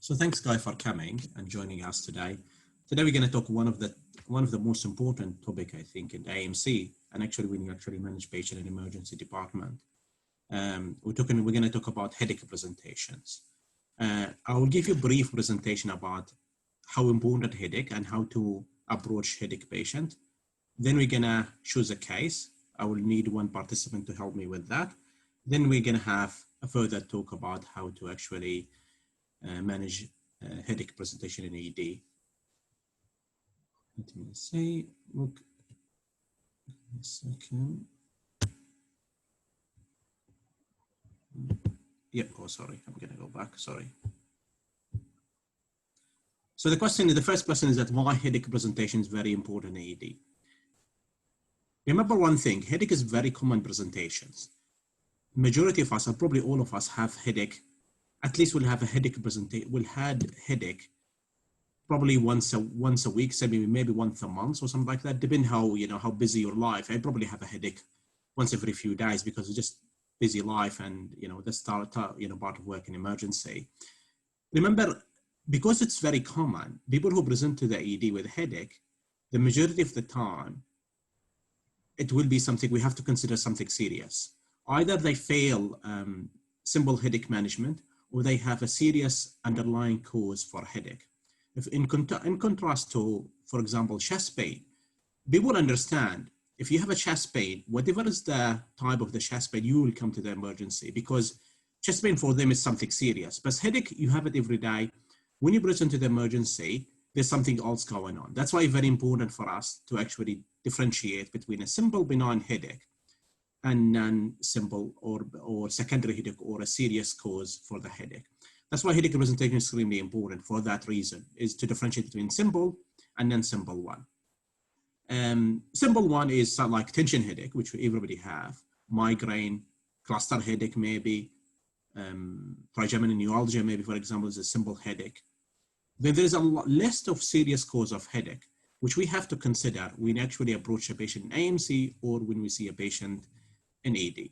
So thanks, Guy, for coming and joining us today. Today we're going to talk one of the most important topic, I think, in AMC, and actually when you actually manage patient in emergency department. We're going to talk about headache presentations. I will give you a brief presentation about how important headache and how to approach headache patient. Then we're going to choose a case. I will need one participant to help me with that. Then we're going to have a further talk about how to actually manage headache presentation in ED. Let me see, look, a second. Yep, oh, sorry, I'm gonna go back, sorry. So the first question is that why headache presentation is very important in ED. Remember one thing, headache is very common presentations. Majority of us, or probably all of us, have headache. At least we'll have a headache presentation. We'll have headache probably once a week, so maybe once a month or something like that. Depending how busy your life. I probably have a headache once every few days because it's just busy life and that's part of work in emergency. Remember, because it's very common, people who present to the ED with headache, the majority of the time, it will be something we have to consider something serious. Either they fail simple headache management, or they have a serious underlying cause for headache. If in contrast to, for example, chest pain, people understand if you have a chest pain, whatever is the type of the chest pain, you will come to the emergency because chest pain for them is something serious. But headache, you have it every day. When you present to the emergency, there's something else going on. That's why it's very important for us to actually differentiate between a simple benign headache and non-simple or secondary headache or a serious cause for the headache. That's why headache presentation is extremely important for that reason, is to differentiate between simple and non-simple one. Simple one is like tension headache, which everybody have, migraine, cluster headache maybe, trigeminal neuralgia maybe, for example, is a simple headache. Then there's a list of serious cause of headache, which we have to consider when actually approach a patient in AMC or when we see a patient in ED.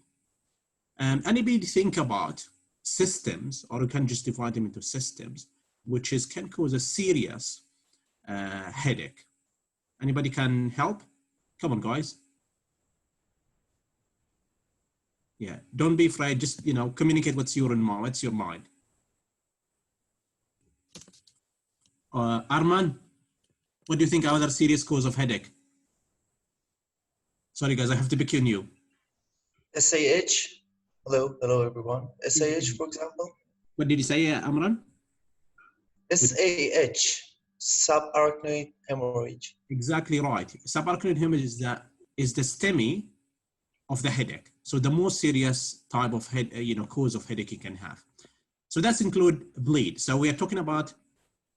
Anybody think about systems, or we can just divide them into systems, which can cause a serious headache. Anybody can help? Come on, guys. Yeah, don't be afraid. Just communicate what's your mind. Arman, what do you think are other serious cause of headache? Sorry, guys, I have to pick on you. SAH. Hello everyone. SAH, for example. What did you say, Amran? SAH, subarachnoid hemorrhage. Exactly right. Subarachnoid hemorrhage is the STEMI of the headache. So the most serious type of cause of headache you can have. So that's include bleed. So we are talking about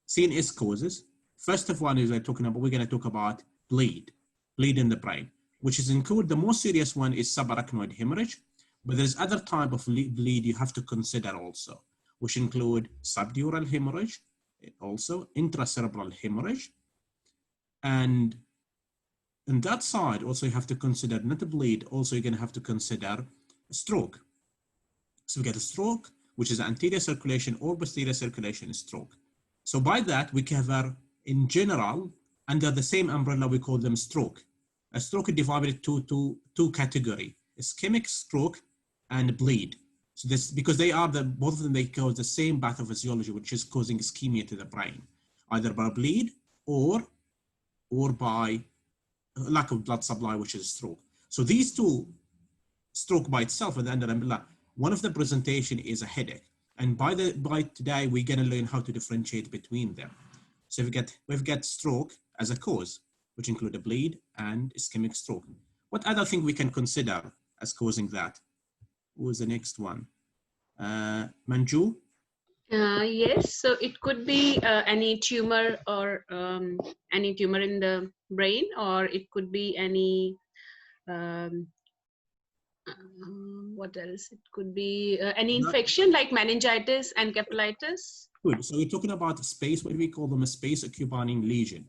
CNS causes. First of all, we're going to talk about bleed in the brain, which is include the most serious one is subarachnoid hemorrhage, but there's other type of bleed you have to consider also, which include subdural hemorrhage, also intracerebral hemorrhage, and on that side also you have to consider not a bleed, also you're going to have to consider a stroke. So we get a stroke, which is anterior circulation or posterior circulation stroke. So by that we cover in general under the same umbrella we call them stroke. A stroke is divided into two categories: ischemic stroke and bleed. So this, because they are both of them, they cause the same pathophysiology, which is causing ischemia to the brain, either by bleed or by lack of blood supply, which is stroke. So these two, stroke by itself and under umbrella, one of the presentation is a headache. And by today, we're going to learn how to differentiate between them. So we've got stroke as a cause, which include a bleed and ischemic stroke. What other thing we can consider as causing that? Who is the next one? Manju? Yes, so it could be any tumor or any tumor in the brain, or it could be any, what else? It could be any infection like meningitis and encephalitis. Good, so we're talking about a space, what we call them a space occupying lesion,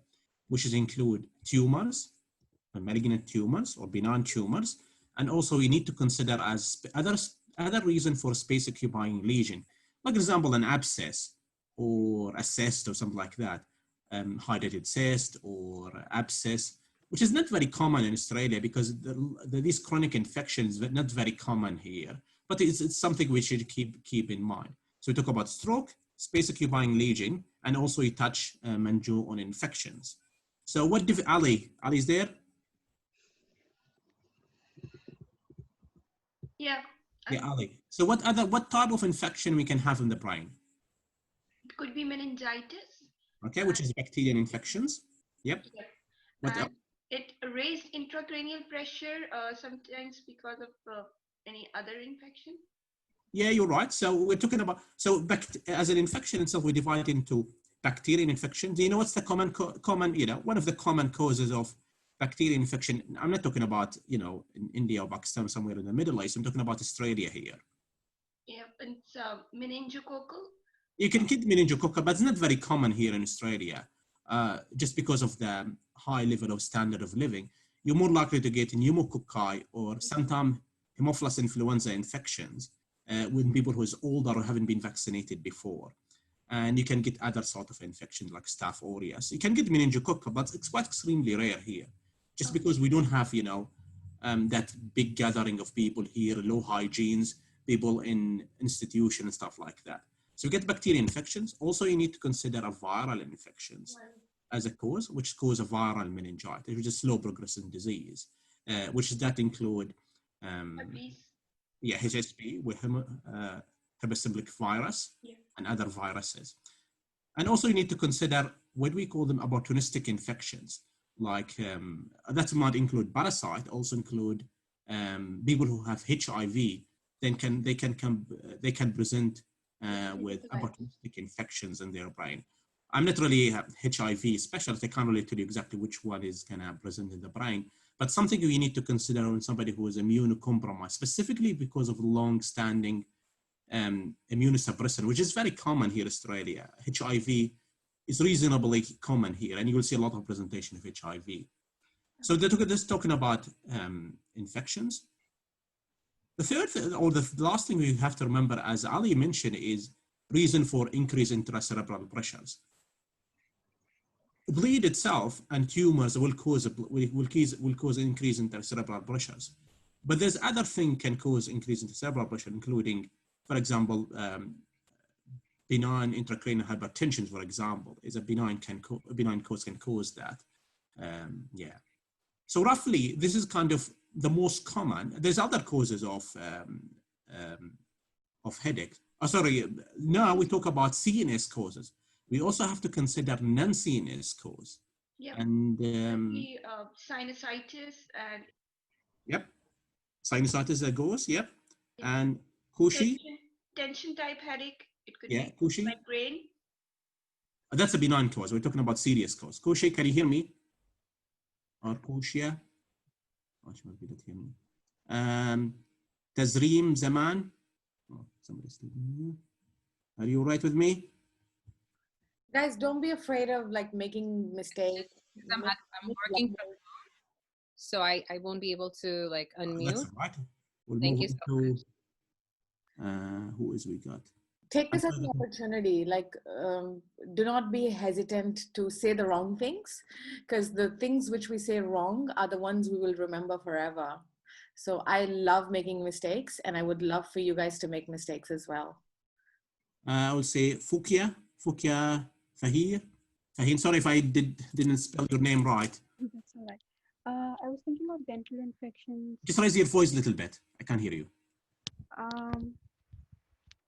which is include tumors, malignant tumors or benign tumors, and also you need to consider as other reason for space occupying lesion. Like example, an abscess, or a cyst or something like that, hydrated cyst or abscess, which is not very common in Australia because these chronic infections are not very common here, but it's something we should keep in mind. So we talk about stroke, space occupying lesion, and also you touch Manju on infections. So what do Ali is there? Yeah. Yeah, Ali. So what type of infection we can have in the brain? It could be meningitis. Okay, which is bacterial infections. Yep. Yep. What else? It raised intracranial pressure sometimes because of any other infection. Yeah, you're right. So we're talking about, as an infection itself, we divide into bacterial infections. You know what's the common, one of the common causes of bacterial infection? I'm not talking about, in India or Pakistan, somewhere in the Middle East. I'm talking about Australia here. Yeah, it's meningococcal. You can get meningococcal, but it's not very common here in Australia. Just because of the high level of standard of living, you're more likely to get pneumococci or sometimes Haemophilus influenza infections with people who is older or haven't been vaccinated before. And you can get other sort of infections like Staph aureus. You can get meningococcal, but it's quite extremely rare here, just because we don't have, that big gathering of people here, low hygienes, people in institutions and stuff like that. So you get bacterial infections. Also, you need to consider a viral infections as a cause, which cause a viral meningitis, which is slow progressing disease, which that include HSP with herpes virus and other viruses. And also you need to consider what we call them opportunistic infections, like that might include parasite, also include people who have HIV. Then they can present with opportunistic infections in their brain. I'm not really a HIV specialist. I can't really tell you exactly which one is going to present in the brain, but something you need to consider on somebody who is immunocompromised, specifically because of long-standing immunosuppression, which is very common here in Australia. HIV is reasonably common here, and you will see a lot of presentation of HIV. So this talking about infections. The third, or the last thing we have to remember, as Ali mentioned, is reason for increase in intracerebral pressures. Bleed itself and tumors will cause increase in intracerebral pressures. But there's other thing can cause increase in cerebral pressure, including, for example, benign intracranial hypertension, for example, is a benign cause can cause that. So roughly, this is kind of the most common. There's other causes of headache. Now we talk about CNS causes. We also have to consider non-CNS cause. Yeah. And sinusitis and. Yep. Sinusitis that goes. Yep. Yeah. And Cushy. Tension type headache. It could be Cushy. migraine. That's a benign cause. We're talking about serious cause. Cushy, can you hear me? Or Cushia? Tazreem Zaman. Oh, somebody's here. Are you all right with me? Guys, don't be afraid of making mistakes. I'm working from home, so I won't be able to unmute. That's all right. We'll Thank you so much. Who is we got? Take this as an opportunity. Do not be hesitant to say the wrong things, because the things which we say wrong are the ones we will remember forever. So I love making mistakes, and I would love for you guys to make mistakes as well. I would say Fukia Fahir. Fahir, sorry if I didn't spell your name right. That's all right. I was thinking of dental infections. Just raise your voice a little bit. I can't hear you.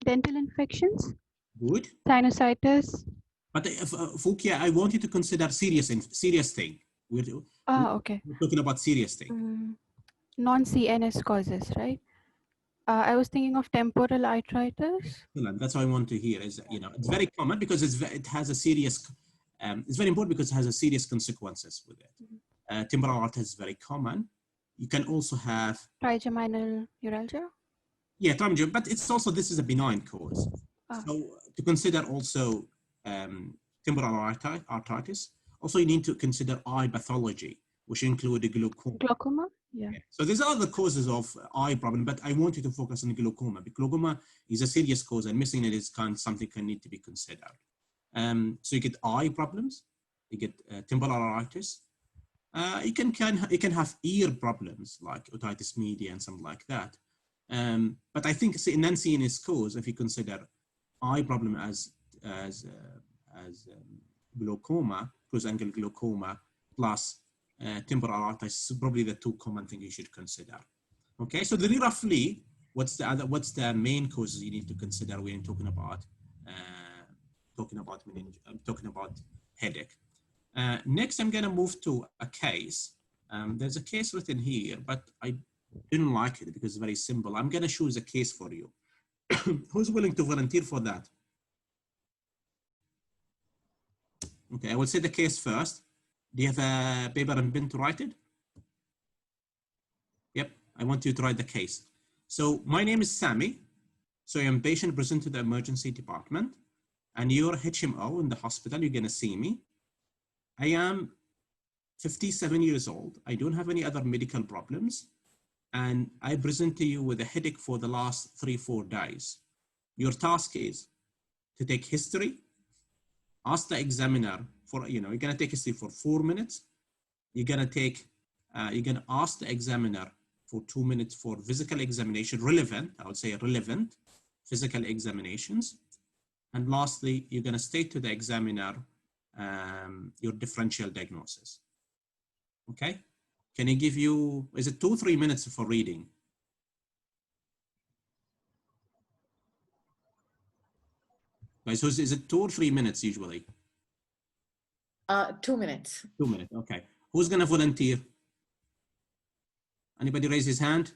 Dental infections. Good. Sinusitis. But Fukia, I want you to consider serious thing. Okay. We're talking about serious thing. Non-CNS causes, right? I was thinking of temporal arthritis. Excellent. That's what I want to hear. Is it's very common because it has a serious. It's very important because it has a serious consequences with it. Temporal arthritis is very common. You can also have trigeminal neuralgia. Yeah, trigeminal, but it's also this is a benign cause. So to consider also temporal arthritis. Also, you need to consider eye pathology, which include glaucoma. Glaucoma. Yeah. So there's other causes of eye problem, but I want you to focus on glaucoma. Because glaucoma is a serious cause, and missing it is something that need to be considered. So you get eye problems, you get temporal arthritis. You can have ear problems like otitis media and something like that. But I think non-CNS cause, if you consider eye problem as glaucoma, close-angle glaucoma, plus temporal arthritis, is probably the two common things you should consider. Okay, so really roughly, what's the main causes you need to consider when talking about headache? Next, I'm gonna move to a case. There's a case written here, but I didn't like it because it's very simple. I'm gonna choose a case for you. Who's willing to volunteer for that? Okay, I will say the case first. Do you have a paper and pen to write it? Yep, I want you to write the case. So my name is Sami. So I'm patient present to the emergency department, and you're HMO in the hospital. You're gonna see me. I am 57 years old. I don't have any other medical problems. And I present to you with a headache for the last 3-4 days. Your task is to take history, ask the examiner for, you're gonna take history for 4 minutes. You're gonna ask the examiner for 2 minutes for physical examination, relevant, I would say relevant physical examinations. And lastly, you're gonna state to the examiner your differential diagnosis. Okay? Can he give you, is it 2 or 3 minutes for reading? Guys, so is it 2 or 3 minutes usually? 2 minutes. 2 minutes, okay. Who's gonna volunteer? Anybody raise his hand?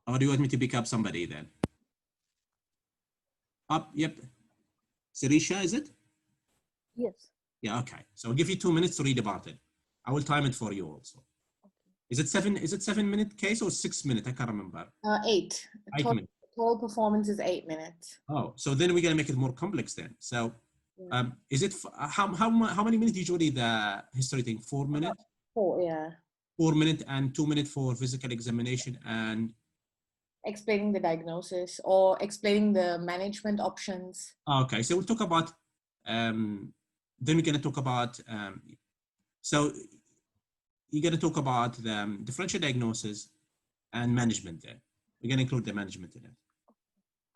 Or do you want me to pick up somebody then? Up, yep. Sirisha, is it? Yes. Yeah, okay. So I'll give you 2 minutes to read about it. I will time it for you also. Okay. Is it 7 minute case or 6 minute? I can't remember. 8. 8 minutes. Total performance is 8 minutes. Oh, so then we're gonna make it more complex then. So is it, how many minutes usually the history thing? 4 minutes? 4, yeah. 4 minutes and 2 minutes for physical examination and Explaining the diagnosis or explaining the management options. okay, so we'll talk about then we're going to talk about so you're going to talk about the differential diagnosis and management there. We're going to include the management in it.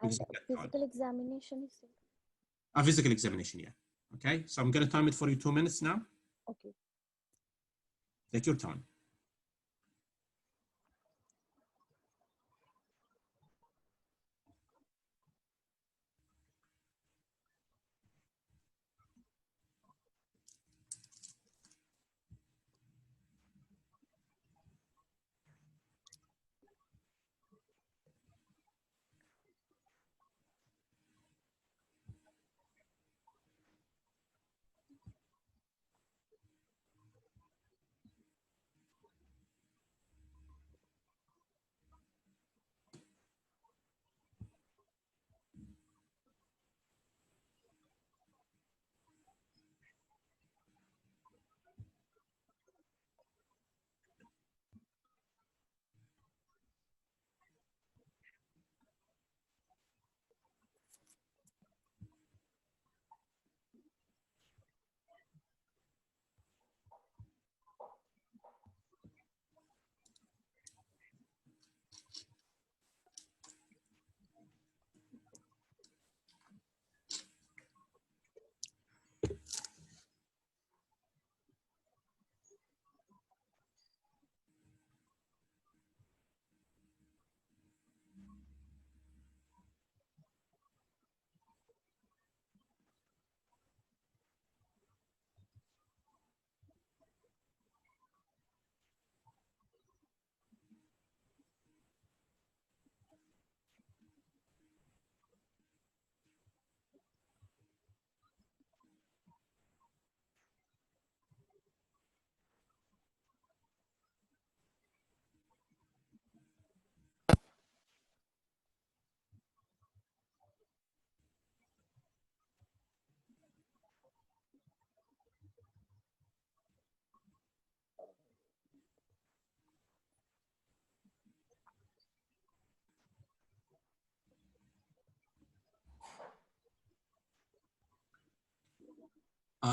And physical examination is it? A physical examination, yeah. Okay, so I'm going to time it for you 2 minutes now. Okay. Take your time.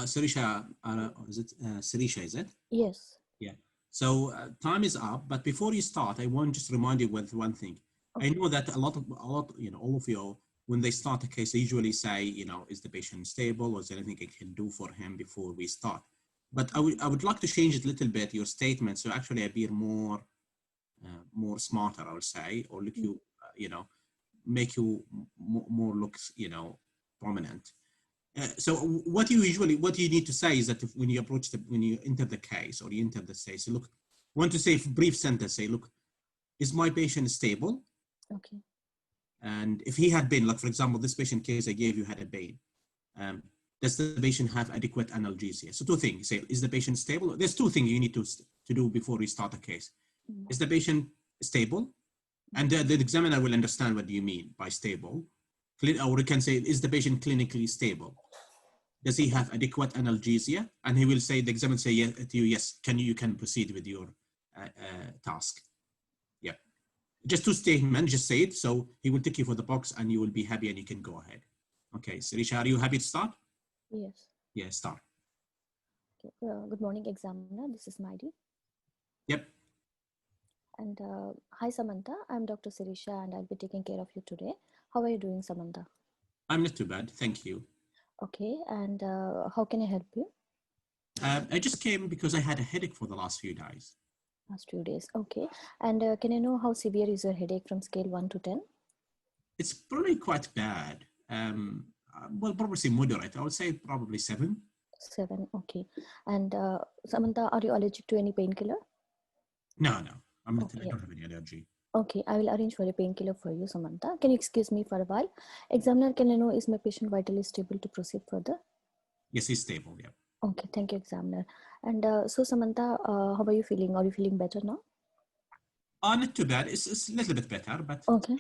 Sirisha, is it Sirisha, is it? Yes. Yeah. So time is up, but before you start, I want to just remind you with one thing. I know that a lot, all of you, when they start a case, they usually say, is the patient stable, or is there anything I can do for him before we start? But I would like to change it a little bit, your statement, so actually appear more smarter, I would say, or look you, make you more look, prominent. So what you need to say is that when you when you enter the case or you enter the case, look, want to say a brief sentence, say, look, is my patient stable? Okay. And if he had been, like, for example, this patient case I gave you had a pain. Does the patient have adequate analgesia? So two things, say, is the patient stable? There's two things you need to do before we start a case. Is the patient stable? And the examiner will understand what you mean by stable. Or we can say, is the patient clinically stable? Does he have adequate analgesia? And he will say, the examiner say yes, to you, yes, you can proceed with your task. Yeah. Just two statements, just say it. So he will take you for the box and you will be happy and you can go ahead. Okay, Sirisha, are you happy to start? Yes. Yeah, start. Okay. Good morning, examiner. This is Maidi. Yep. And hi, Samantha. I'm Dr. Sirisha and I'll be taking care of you today. How are you doing, Samantha? I'm not too bad, thank you. Okay, and how can I help you? I just came because I had a headache for the last few days. Last few days, okay. And can I know how severe is your headache from scale 1 to 10? It's probably quite bad. Well, probably say moderate. I would say probably 7. 7, okay. And Samantha, are you allergic to any painkiller? No, I'm not. Okay. I don't have any allergy. Okay, I will arrange for a painkiller for you, Samantha. Can you excuse me for a while? Examiner, can I know, is my patient vitally stable to proceed further? Yes, he's stable, yeah. Okay, thank you, examiner. And so, Samantha, how are you feeling? Are you feeling better now? Not too bad. It's a little bit better, but okay.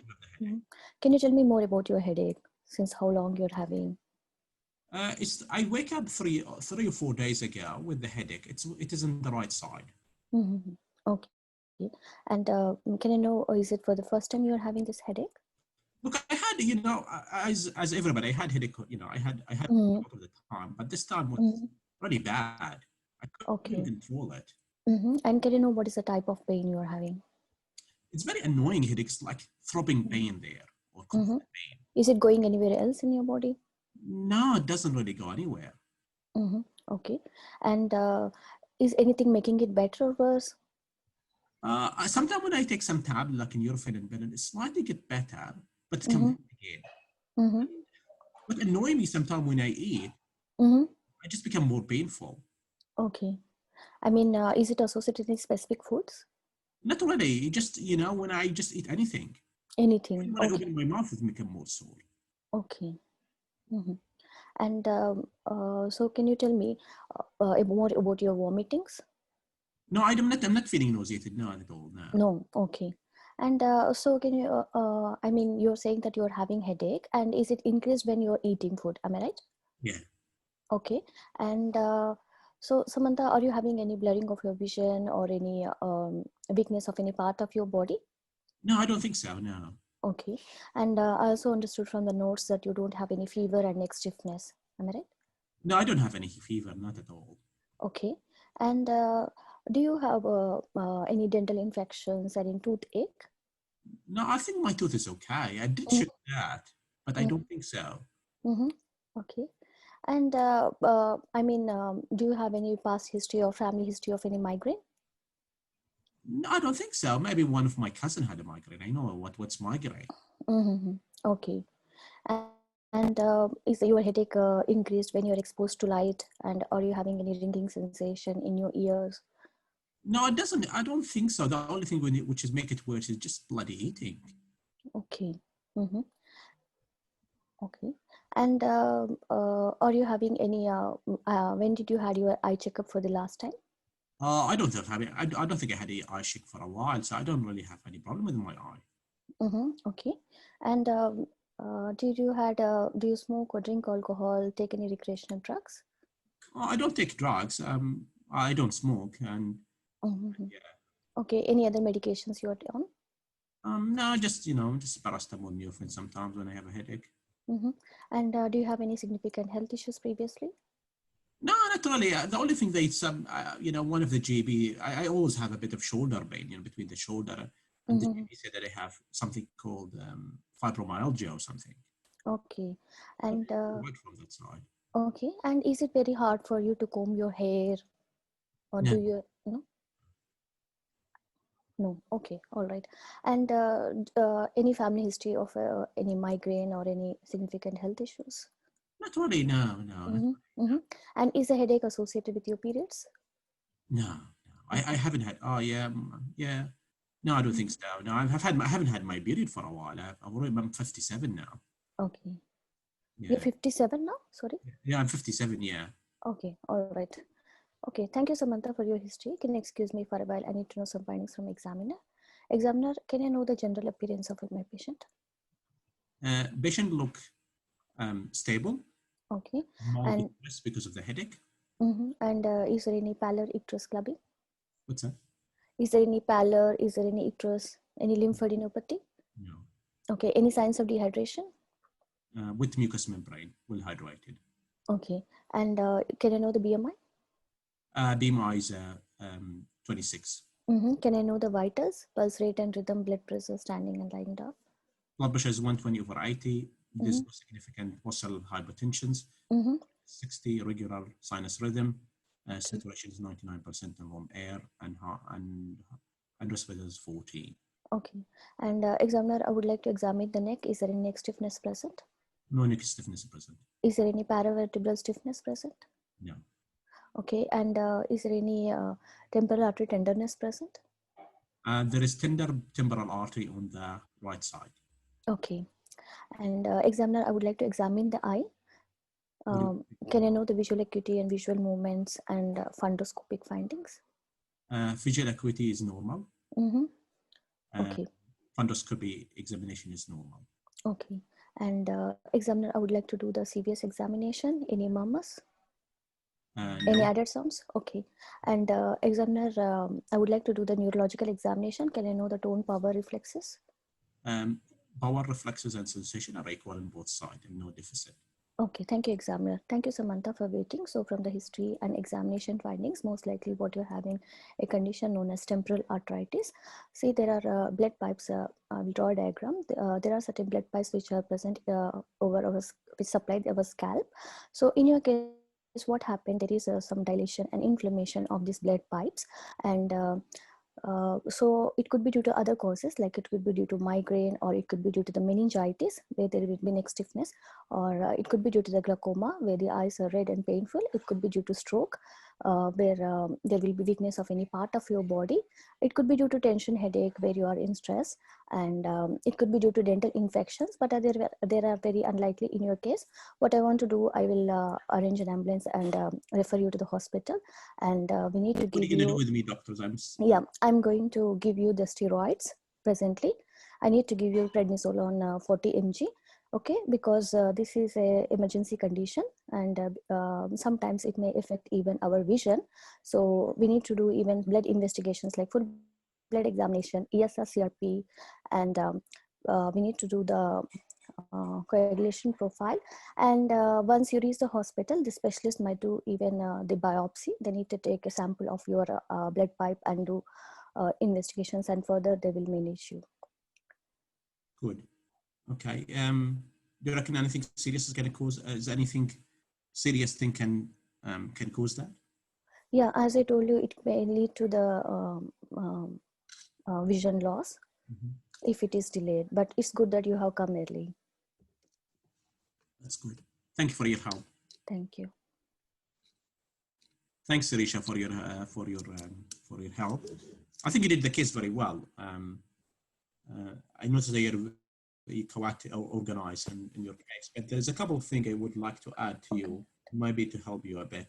Can you tell me more about your headache? Since how long you're having? I wake up 3 or 4 days ago with the headache. It is on the right side. Okay. And can I know, is it for the first time you're having this headache? Look, I had, as everybody, I had headache. I had a lot of the time, but this time was really bad. I couldn't control it. And can you know what is the type of pain you're having? It's very annoying headaches, like throbbing pain there or constant pain. Is it going anywhere else in your body? No, it doesn't really go anywhere. Okay. And is anything making it better or worse? Sometimes when I take some tablet, like Nurofen and Benadryl, it slightly get better, but it comes again. What annoys me sometimes when I eat, I just become more painful. Okay. I mean, is it associated with specific foods? Not really. Just, when I just eat anything. Anything. When I open my mouth, it becomes more sore. Okay. And so can you tell me more about your vomitings? No, I'm not feeling nauseated. No, at all. No. Okay. And so can you, I mean, you're saying that you're having headache, and is it increased when you're eating food? Am I right? Yeah. Okay. And so Samantha, are you having any blurring of your vision or any weakness of any part of your body? No, I don't think so. No. Okay. And I also understood from the notes that you don't have any fever and neck stiffness. Am I right? No, I don't have any fever. Not at all. Okay. And do you have any dental infections and any toothache? No, I think my tooth is okay. I did check that, but I don't think so. Okay. And I mean, do you have any past history or family history of any migraine? No, I don't think so. Maybe one of my cousin had a migraine. I know what's migraine. Okay. And is your headache increased when you're exposed to light? And are you having any ringing sensation in your ears? No, it doesn't. I don't think so. The only thing which is make it worse is just bloody eating. Okay. Okay. And are you having any? When did you had your eye checkup for the last time? I don't think I had an eye check for a while, so I don't really have any problem with my eye. Okay. And do you smoke or drink alcohol? Take any recreational drugs? I don't take drugs. I don't smoke, and Okay. Any other medications you are on? No, just paracetamol, Nurofen sometimes when I have a headache. And do you have any significant health issues previously? No, not really. The only thing they, one of the GB, I always have a bit of shoulder pain, between the shoulder, and the GB said that I have something called fibromyalgia or something. Okay. And Right from that side. okay. And is it very hard for you to comb your hair, or No. do you, No. Okay. All right. And any family history of any migraine or any significant health issues? Not really. No. And is a headache associated with your periods? No. I haven't had. Oh yeah, yeah. No, I don't think so. No, I haven't had my period for a while. I'm 57 now. Okay. Yeah. You're 57 now? Sorry. Yeah, I'm 57. Yeah. Okay. All right. Okay. Thank you, Samantha, for your history. Can you excuse me for a while? I need to know some findings from examiner. Examiner, can I know the general appearance of my patient? Patient look stable. Okay. And because of the headache. And is there any pallor, icterus, clubbing? What's that? Is there any pallor? Is there any icterus? Any lymphadenopathy? No. Okay. Any signs of dehydration? With mucous membrane, well hydrated. Okay. And can I know the BMI? BMI is 26. Can I know the vitals, pulse rate and rhythm, blood pressure, standing and lying down? Blood pressure is 120/80. There's no significant muscle hypertensions. 60 regular sinus rhythm. Saturation is 99% in warm air, and respiratory is 40. Okay. And examiner, I would like to examine the neck. Is there any neck stiffness present? No neck stiffness present. Is there any paravertebral stiffness present? No. Okay. And is there any temporal artery tenderness present? There is temporal artery on the right side. Okay. And examiner, I would like to examine the eye. Can I know the visual acuity and visual movements and fundoscopic findings? Visual acuity is normal. Okay. Fundoscopy examination is normal. Okay. And examiner, I would like to do the CVS examination. Any murmurs? Any No. other sounds? Okay. And examiner, I would like to do the neurological examination. Can I know the tone, power, reflexes? Power, reflexes, and sensation are equal on both sides and no deficit. Okay, thank you, examiner. Thank you, Samantha, for waiting. So from the history and examination findings, most likely what you're having a condition known as temporal arthritis. See, there are blood pipes. I'll draw a diagram. There are certain blood pipes which are present which supplied our scalp. So in your case, what happened? There is some dilation and inflammation of these blood pipes, and so it could be due to other causes, like it could be due to migraine, or it could be due to the meningitis where there will be neck stiffness, or it could be due to the glaucoma where the eyes are red and painful. It could be due to stroke where there will be weakness of any part of your body. It could be due to tension headache where you are in stress, and it could be due to dental infections, but there are very unlikely in your case. What I want to do, I will arrange an ambulance and refer you to the hospital, and we need to give you. What are you going to do with me, doctors? I'm going to give you the steroids presently. I need to give you prednisolone 40 mg. Okay, because this is a emergency condition, and sometimes it may affect even our vision. So we need to do even blood investigations like full blood examination, ESR, CRP, and we need to do the coagulation profile. And once you reach the hospital, the specialist might do even the biopsy. They need to take a sample of your blood pipe and do investigations, and further they will manage you. Good. Okay. Do you reckon anything serious is going to cause? Is anything serious thing can cause that? Yeah, as I told you, it may lead to the vision loss if it is delayed. But it's good that you have come early. That's good. Thank you for your help. Thank you. Thanks, Sirisha, for your help. I think you did the case very well. I noticed that you're quite organized in your case, but there's a couple of things I would like to add to you, maybe to help you a bit.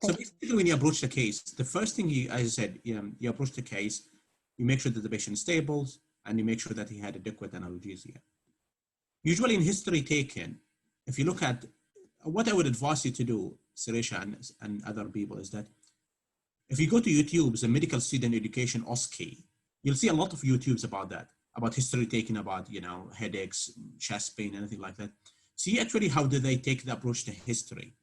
So basically, when you approach the case, the first thing as I said, you approach the case, you make sure that the patient is stable, and you make sure that he had adequate analgesia. Usually in history taken, if you look at what I would advise you to do, Sirisha and other people, is that if you go to YouTube, the Medical Student Education OSCE, you'll see a lot of YouTubes about that, about history taken, about, headaches, chest pain, anything like that. See actually how do they take the approach to history.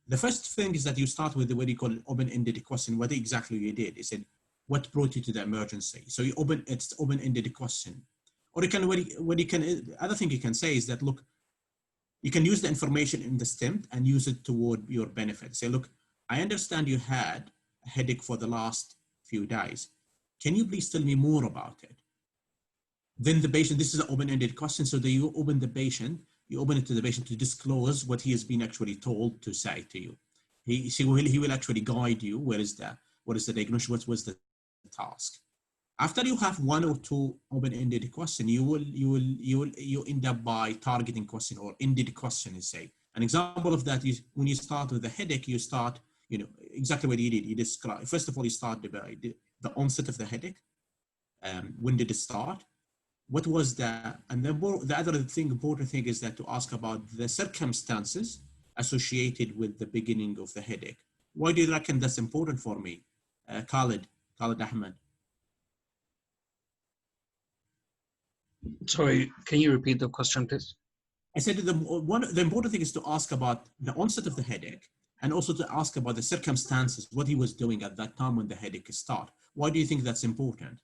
The first thing is that you start with what you call an open-ended question. What exactly you did? He said, what brought you to the emergency? So it's open-ended question. Or you can, other thing you can say is that, look, you can use the information in the stem and use it toward your benefit. Say, look, I understand you had a headache for the last few days. Can you please tell me more about it? Then the patient, this is an open-ended question. So that you open the patient, you open it to the patient to disclose what he has been actually told to say to you. He will actually guide you. What is the diagnosis? What was the task? After you have one or two open-ended question, you end up by targeting question or ended question. Is say an example of that is when you start with the headache, you start, exactly what you did. You describe, first of all, you start by the onset of the headache. When did it start? What was the, and the other important thing is that to ask about the circumstances associated with the beginning of the headache. Why do you reckon that's important for me? Khalid Ahmed. Sorry, can you repeat the question, please? I said the important thing is to ask about the onset of the headache and also to ask about the circumstances, what he was doing at that time when the headache started. Why do you think that's important?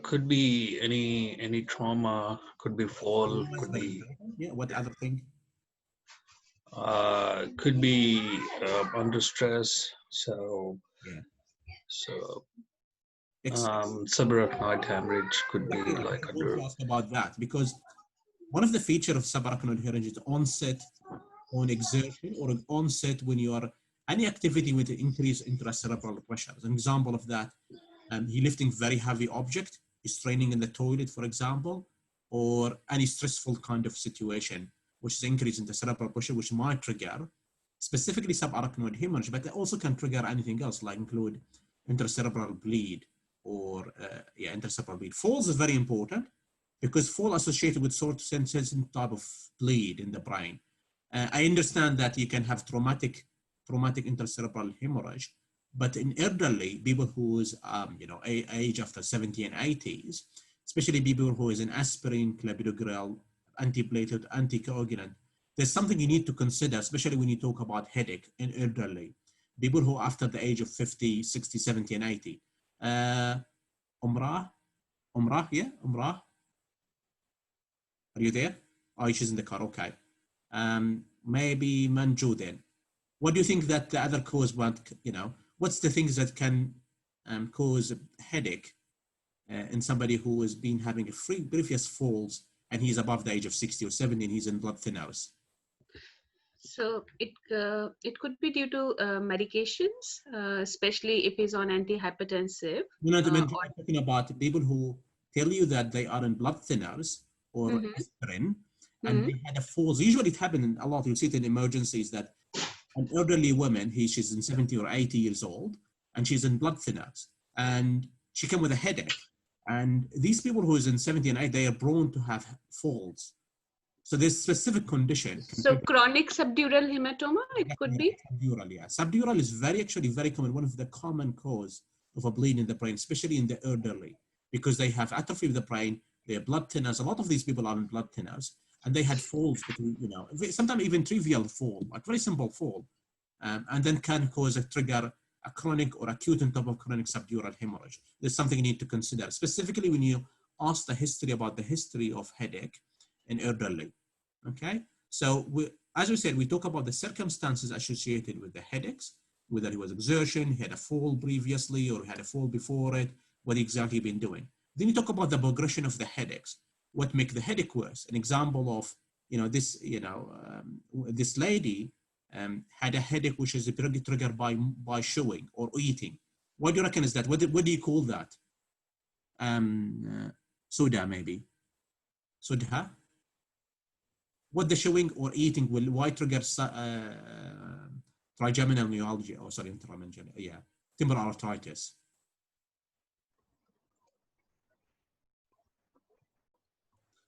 Could be any trauma, could be fall, could be. Yeah, what other thing? Could be under stress. So yeah. So subarachnoid hemorrhage could be like under. Ask about that because one of the features of subarachnoid hemorrhage is onset on exertion or an onset when you are any activity with increased intracerebral pressures. An example of that, he lifting very heavy object, he's training in the toilet, for example, or any stressful kind of situation, which is increase in the cerebral pressure, which might trigger specifically subarachnoid hemorrhage, but it also can trigger anything else, like include intracerebral bleed or intracerebral bleed. Falls is very important because fall associated with sort of certain type of bleed in the brain. I understand that you can have traumatic intracerebral hemorrhage, but in elderly people who's age after 70 and 80s, especially people who is in aspirin, clopidogrel, antiplatelet, anticoagulant, there's something you need to consider, especially when you talk about headache in elderly people who after the age of 50, 60, 70, and 80. Umrah, Umrah. Are you there? Oh, she's in the car. Okay. Maybe Manju then. What do you think that the other cause? What's the things that can cause headache in somebody who has been having a previous falls and he's above the age of 60 or 70 and he's in blood thinners? So it could be due to medications, especially if he's on antihypertensive. I'm talking about people who tell you that they are in blood thinners or aspirin, and they had a falls. Usually it happens a lot. You'll see it in emergencies that an elderly woman, she's in 70 or 80 years old, and she's in blood thinners, and she came with a headache. And these people who is in 70 and 80, they are prone to have falls. So there's specific condition. So chronic subdural hematoma, it could be? Subdural, yeah. Subdural is actually very common, one of the common cause of a bleed in the brain, especially in the elderly, because they have atrophy of the brain, they have blood thinners. A lot of these people are in blood thinners, and they had falls, sometimes even trivial fall, a very simple fall, and then can cause a trigger, a chronic or acute on top of chronic subdural hemorrhage. There's something you need to consider, specifically when you ask the history about the history of headache in elderly. Okay, so as we said, we talk about the circumstances associated with the headaches, whether it was exertion, he had a fall previously or had a fall before it, what exactly been doing. Then you talk about the progression of the headaches, what make the headache worse. An example of, this lady had a headache which is triggered by chewing or eating. What do you reckon is that? What do you call that? Soda maybe. Soda? What the chewing or eating why trigger trigeminal neuralgia, temporal arthritis.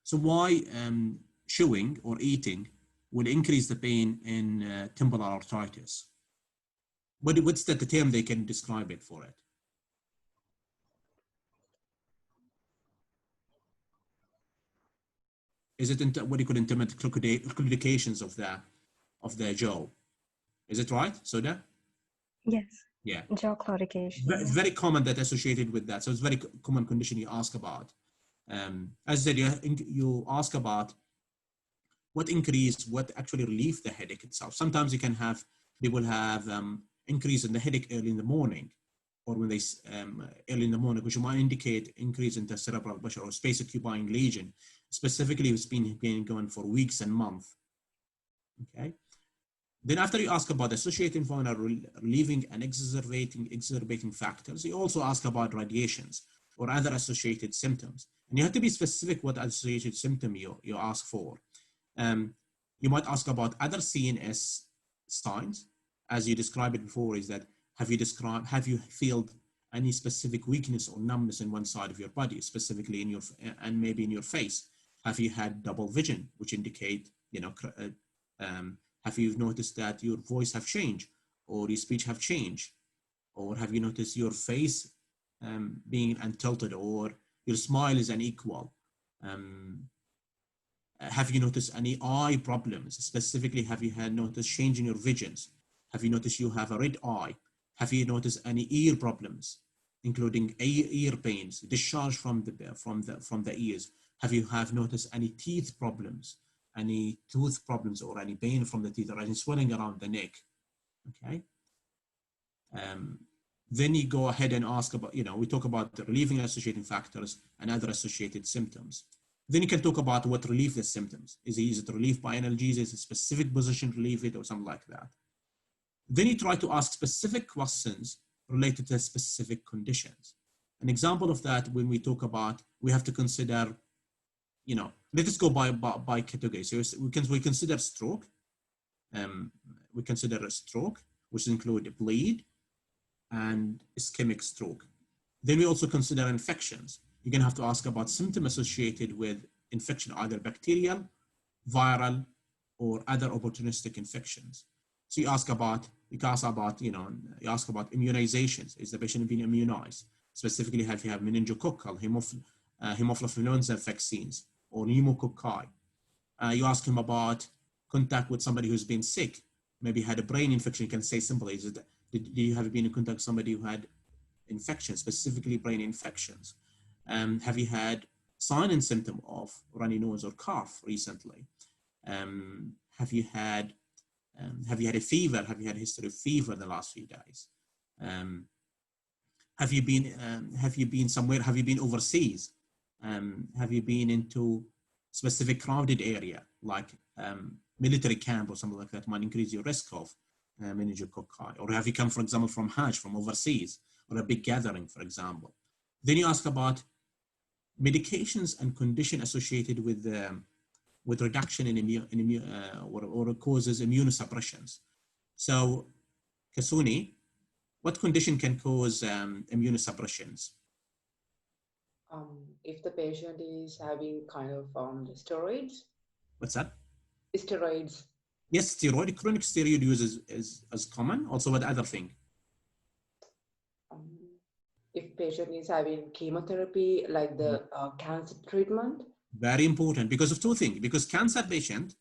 So why chewing or eating will increase the pain in temporal arthritis? What's the term they can describe it for it? Is it what do you call intermittent claudications of the jaw? Is it right, Soda? Yes. Yeah. Jaw claudication. It's very common that associated with that. So it's very common condition you ask about. As I said, you ask about what actually relieve the headache itself. Sometimes you can have, people have increase in the headache early in the morning, or when they early in the morning, which might indicate increase in the cerebral pressure or space occupying lesion. Specifically, it's been going for weeks and months. Okay. Then after you ask about associating phenomena relieving and exacerbating factors, you also ask about radiations or other associated symptoms. And you have to be specific what associated symptom you ask for. You might ask about other CNS signs, as you described it before, is that have you felt any specific weakness or numbness in one side of your body, specifically in your, and maybe in your face? Have you had double vision, which indicate, have you noticed that your voice have changed or your speech have changed? Or have you noticed your face being untilted, or your smile is unequal? Have you noticed any eye problems? Specifically, have you noticed change in your visions? Have you noticed you have a red eye? Have you noticed any ear problems, including ear pains, discharge from the ears? Have you noticed any teeth problems, any tooth problems, or any pain from the teeth, or any swelling around the neck? Okay. Then you go ahead and ask about, we talk about the relieving associating factors and other associated symptoms. Then you can talk about what relieve the symptoms. Is it relief by analgesia? Is it a specific position relieve it, or something like that? Then you try to ask specific questions related to specific conditions. An example of that, when we talk about, we have to consider, let us go by category. So we consider stroke. We consider a stroke, which include bleed and ischemic stroke. Then we also consider infections. You're going to have to ask about symptoms associated with infection, either bacterial, viral, or other opportunistic infections. So you ask about immunizations. Is the patient being immunized? Specifically, have you have meningococcal, Haemophilus influenza vaccines, or pneumococci? You ask him about contact with somebody who's been sick, maybe had a brain infection. You can say simply, did you have been in contact with somebody who had infections, specifically brain infections? Have you had sign and symptom of runny nose or cough recently? Have you had a fever? Have you had a history of fever in the last few days? Have you been somewhere? Have you been overseas? Have you been into specific crowded area like military camp or something like that? Might increase your risk of meningococci. Or have you come, for example, from Hajj, from overseas, or a big gathering, for example? Then you ask about medications and condition associated with reduction in or causes immunosuppressions. So, Kasuni, what condition can cause immunosuppressions? If the patient is having kind of steroids. What's that? Steroids. Yes, chronic steroid use is common. Also, what other thing? If patient is having chemotherapy, like the cancer treatment. Very important because of two things. Because cancer patient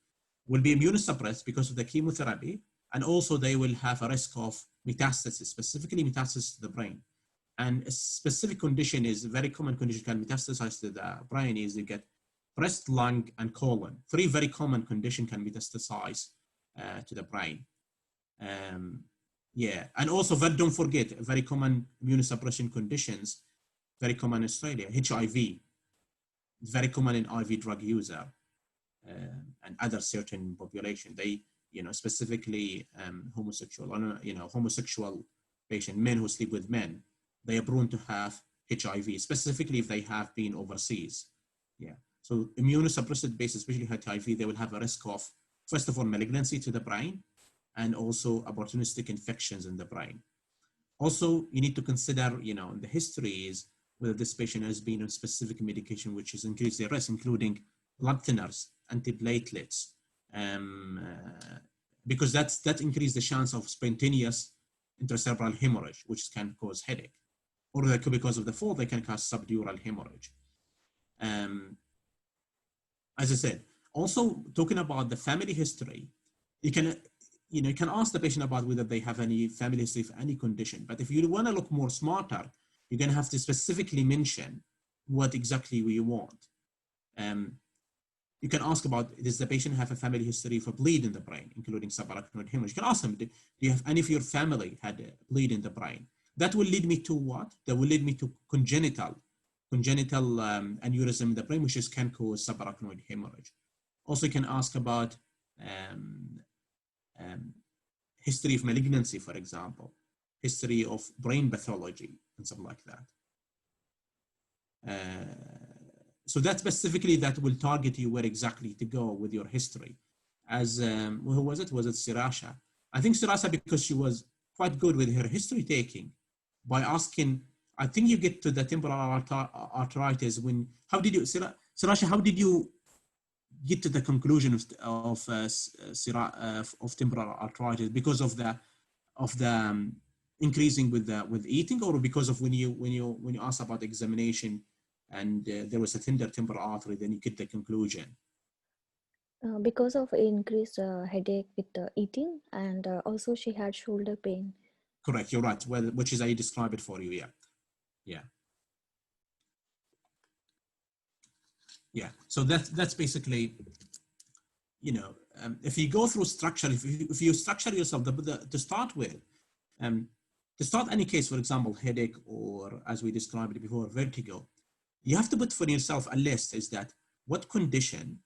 will be immunosuppressed because of the chemotherapy, and also they will have a risk of metastasis, specifically metastasis to the brain. And a specific condition is a very common condition can metastasize to the brain is you get breast, lung, and colon. Three very common conditions can metastasize to the brain. Yeah, and also don't forget very common immunosuppression conditions, very common in Australia, HIV, very common in IV drug user and other certain population. They, specifically homosexual patient, men who sleep with men, they are prone to have HIV, specifically if they have been overseas. Yeah, so immunosuppressive base, especially HIV, they will have a risk of, first of all, malignancy to the brain, and also opportunistic infections in the brain. Also, you need to consider, the history is whether this patient has been on specific medication which has increased their risk, including blood thinners, antiplatelets, because that increases the chance of spontaneous intracerebral hemorrhage, which can cause headache. Or that could, because of the fall, they can cause subdural hemorrhage. As I said, Also, talking about the family history, you can ask the patient about whether they have any family history of any condition. But if you want to look more smarter, you're going to have to specifically mention what exactly you want. You can ask about, does the patient have a family history of a bleed in the brain, including subarachnoid hemorrhage? You can ask them, do you have any of your family had a bleed in the brain? That will lead me to what? That will lead me to congenital aneurysm in the brain, which can cause subarachnoid hemorrhage. Also, you can ask about history of malignancy, for example, history of brain pathology, and something like that. So that specifically, that will target you where exactly to go with your history. As who was it? Was it Sirasha? I think Sirasha, because she was quite good with her history taking by asking. I think you get to the temporal arthritis when. How did you, Sirasha? How did you get to the conclusion of temporal arthritis? Because of the increasing with eating, or because of when you ask about examination and there was a tender temporal artery, then you get the conclusion? Because of increased headache with eating, and also she had shoulder pain. Correct, you're right. Well, which is I describe it for you. Yeah. So that's basically, if you go through structure, if you structure yourself to start with, to start any case, for example, headache, or as we described it before, vertigo, you have to put for yourself a list. Is that what condition,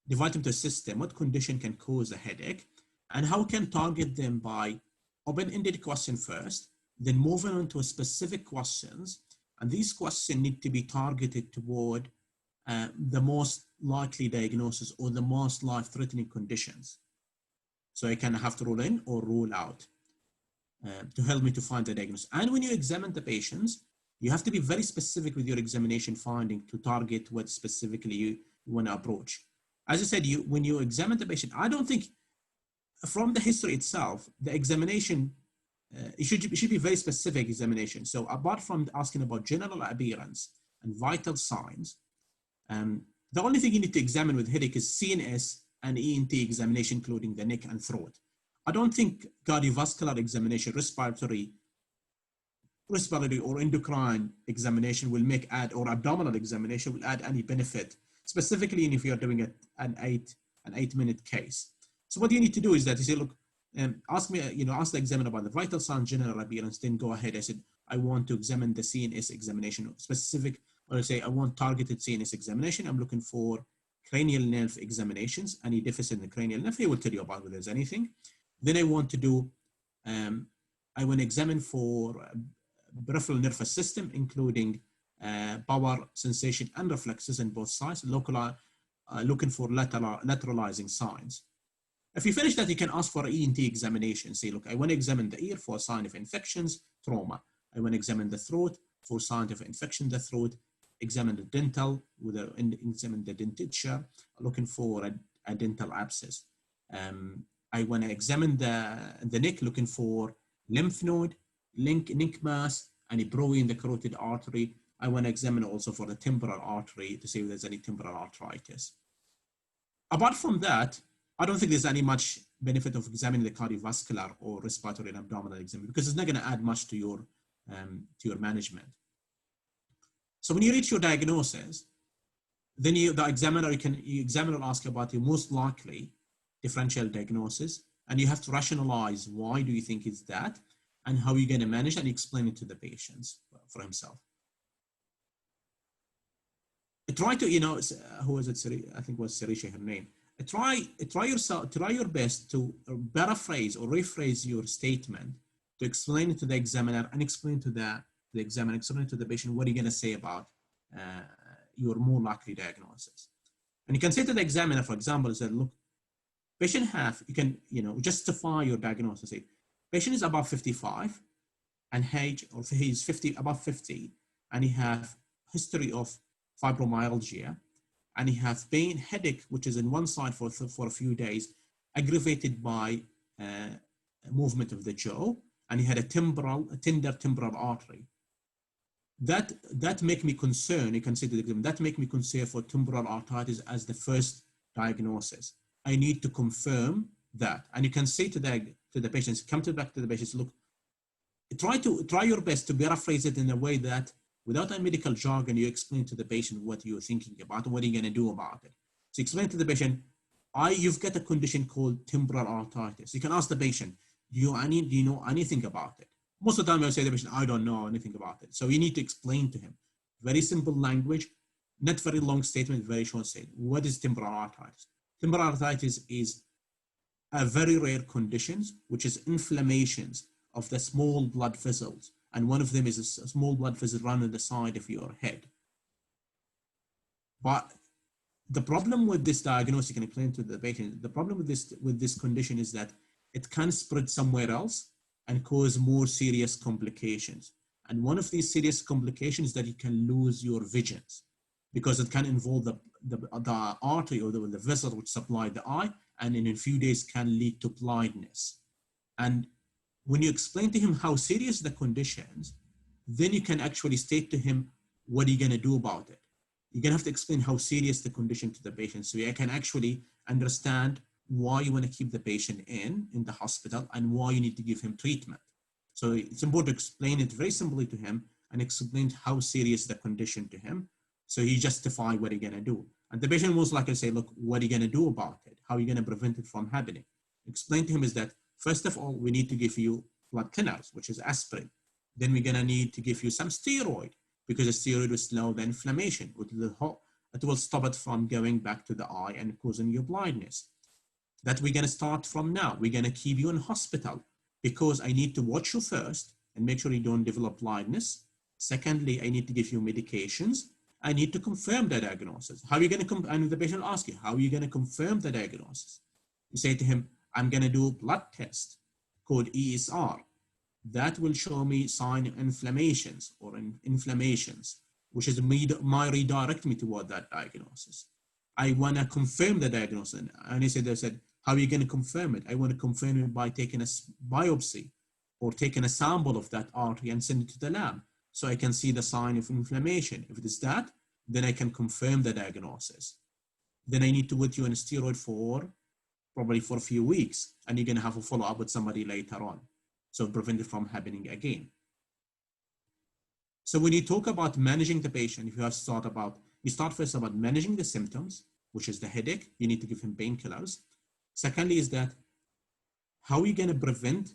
divide them into a system, what condition can cause a headache, and how can target them by open-ended question first, then moving on to specific questions. And these questions need to be targeted toward the most likely diagnosis or the most life-threatening conditions. So I can have to rule in or rule out to help me to find the diagnosis. And when you examine the patients, you have to be very specific with your examination finding to target what specifically you want to approach. As I said, when you examine the patient, I don't think from the history itself, the examination, it should be very specific examination. So apart from asking about general appearance and vital signs, the only thing you need to examine with headache is CNS and ENT examination, including the neck and throat. I don't think cardiovascular examination, respiratory or endocrine examination will add, or abdominal examination will add any benefit, specifically if you're doing an 8-minute case. So what you need to do is that you say, look, ask the examiner about the vital signs, general appearance, then go ahead. I said, I want to examine the CNS examination, specific, or I say, I want targeted CNS examination. I'm looking for cranial nerve examinations, any deficit in the cranial nerve. He will tell you about whether there's anything. Then I want to do, I want to examine for peripheral nervous system, including power, sensation, and reflexes in both sides, looking for lateralizing signs. If you finish that, you can ask for an ENT examination. Say, look, I want to examine the ear for a sign of infections, trauma. I want to examine the throat for sign of infection, the throat. Examine the dental, examine the denture, looking for a dental abscess. I want to examine the neck, looking for lymph node, neck mass, any brewing in the carotid artery. I want to examine also for the temporal artery to see if there's any temporal arthritis. Apart from that, I don't think there's any much benefit of examining the cardiovascular or respiratory and abdominal exam, because it's not going to add much to your management. So when you reach your diagnosis, then the examiner will ask about your most likely differential diagnosis, and you have to rationalize why do you think it's that, and how you're going to manage, and explain it to the patients for himself. Try to, who was it? I think it was Sirisha, her name. Try your best to paraphrase or rephrase your statement to explain it to the examiner, and explain to the examiner, explain to the patient what you're going to say about your more likely diagnosis. And you can say to the examiner, for example, is that, look, patient you can, justify your diagnosis. Say, patient is above 55 and age, or he's above 50, and he have history of fibromyalgia, and he have pain, headache, which is in one side for a few days, aggravated by movement of the jaw, and he had a tender temporal artery. That make me concerned. You can say to the examiner, that make me concerned for temporal arthritis as the first diagnosis. I need to confirm that. And you can say to the patients, back to the patients, look, try your best to paraphrase it in a way that without a medical jargon, you explain to the patient what you're thinking about and what are you going to do about it. So explain to the patient, you've got a condition called temporal arthritis. You can ask the patient, do you know anything about it? Most of the time I'll say to the patient, I don't know anything about it. So you need to explain to him. Very simple language, not very long statement, very short statement. What is temporal arthritis? Temporal arthritis is a very rare condition, which is inflammations of the small blood vessels. And one of them is a small blood vessel run on the side of your head. But the problem with this diagnosis, you can explain to the patient, the problem with this condition is that it can spread somewhere else and cause more serious complications. And one of these serious complications is that you can lose your visions because it can involve the artery or the vessel which supply the eye, and in a few days can lead to blindness. And when you explain to him how serious the conditions, then you can actually state to him, what are you going to do about it? You're going to have to explain how serious the condition to the patient, so I can actually understand why you want to keep the patient in the hospital and why you need to give him treatment. So it's important to explain it very simply to him and explain how serious the condition to him, so he justify what you're going to do. And the patient most likely say, look, what are you going to do about it? How are you going to prevent it from happening? Explain to him is that, first of all, we need to give you blood thinners, which is aspirin. Then we're going to need to give you some steroid, because the steroid will slow the inflammation. It will stop it from going back to the eye and causing you blindness. That we're going to start from now. We're going to keep you in hospital because I need to watch you first and make sure you don't develop blindness. Secondly, I need to give you medications. I need to confirm the diagnosis. How are you going to, and the patient will ask you, how are you going to confirm the diagnosis? You say to him, I'm going to do a blood test called ESR. That will show me sign of inflammations or inflammations, which is my redirect me toward that diagnosis. I want to confirm the diagnosis. And they said, how are you going to confirm it? I want to confirm it by taking a biopsy or taking a sample of that artery and send it to the lab, so I can see the sign of inflammation. If it is that, then I can confirm the diagnosis. Then I need to put you on a steroid probably for a few weeks, and you're going to have a follow-up with somebody later on, so prevent it from happening again. So when you talk about managing the patient, if you have you start first about managing the symptoms, which is the headache. You need to give him painkillers. Secondly is that, how are you going to prevent